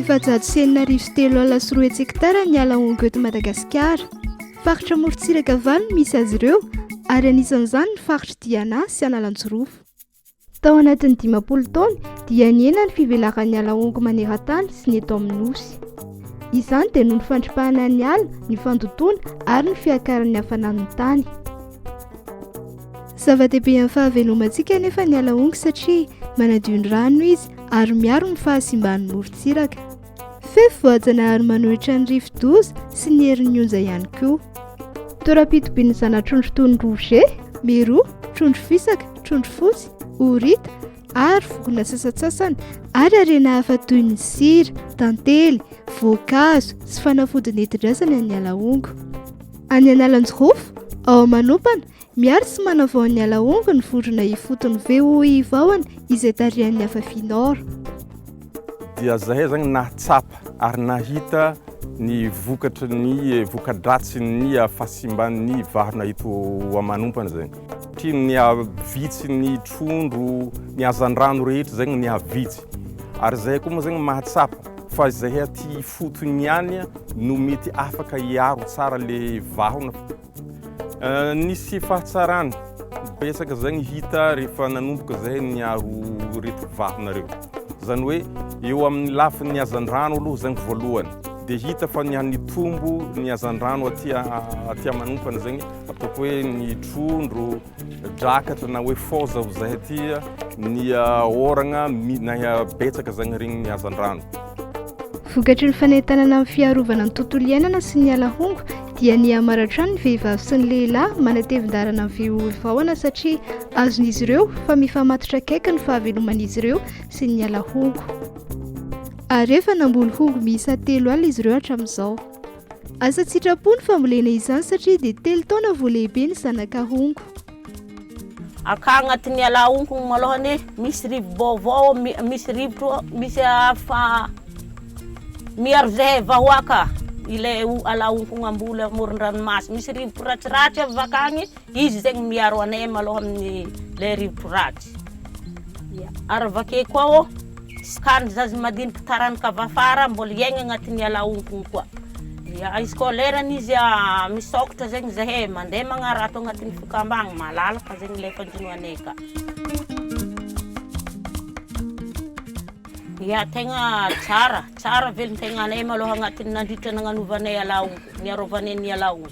Efa-jato sy enina arivo sy 3 alina sy 4 hekitara ny ala ongo eto Madagasikara. Faritra morontsiraka avany misy azy ireo ary anisan'izany ny faritra Diana sy Analanjorofo. Tao anatin'ny 50 taona dia niena ny fivelaran'ny ala ongo maneran-tany sy ny eto amin'ny nosy. Izany dia noho ny fandrimpahana ny ala, ny fandotoana ary ny fiakaran'ny hafanan'ny tany. Zava-dehibe amin'ny fahavelomantsika nefa ny ala ongo satria manadio ny rano izy ary miaro ny fahasimban'ny morontsiraka. Fefy voajanahary manohitra ny rivo-doza sy ny herin'ny onja ihany koa. Toeram-pitobin'ny zana-trondro toy ny rouget, miro, trondro fisaka, trondro fotsy, horita ary vokona sasatsasany ary harena hafa toy ny sira, tantely, voankazo sy fanafody nentin-drazana ny ala ongo. Any Analanjorofo, ao Manopana, miaro sy manavao ny ala ongo ny vorona ifotony VOI vahoana izay tarihan'ny Afafinor. Dia zahay zany nahatsapa ary nahita ny vokatry ny voka-dratsy ny fahasimban'ny varona eto Manompana zany. Tia ny avitsy ny trondro, ny hazan-drano rehetra zany ny avitsy. Ary zahay koa moa zany mahatsapa fa zahay aty fotony ihany no mety afaka hiaro tsara le vahona. Nisy fahatsarany betsaka zany hita rehefa nanomboka zahay niaro reto vahona reo. Zany hoe eo amin'ny lafin'ny hazan-drano aloha zany voalohany. Dia hita fa ny tombo ny hazan-drano aty Manompana zany ataoko hoe ny trondro, drakatra na hoe fôza ho zahay aty, ny ôragna na betsaka zany regny ny hazan-drano. Vokatry ny fanentanana amin'ny fiarovana ny tontolo iainana sy ny ala ongo dia ny hamaratrano ny vehivavy sy ny lehilahy manatevin-darana amin'ny VOI vahoana satria azon'izy ireo fa mifamatotra akaiky ny fahaveloman'izy ireo sy ny ala ongo. Ary efa namboly hongo miisa 3 alina izy ireo hatramin'izao. Asa sitrapony fambolena izany satria dia 3 taona vao lehibe ny zanaka hongo. Aka agnatin'ny ala ongo malohany misy rivo vaovao, misy rivotra, misy miaro zahay vahoaka ilay ala ongo amboly amoron-dranomasy. Misy rivotra ratsiratsy avy akagny, izy zegny miaro anay maloha amin'ny le rivotra ratsy. Ary vake koa skany zazy madiniky taranika avy afara mbola iaigna agnatin'ny ala ongo koa. Izy koa lerany izy misokatra zegny zahay mandeha magnarato agnatin'ny fikambagna malalaka zegny le fandinoanay ka. Tegna tsara velon-tegna anay maloha agnatin'ny nandritra nagnanovanay ala ongo, niarovanay ny ala ongo.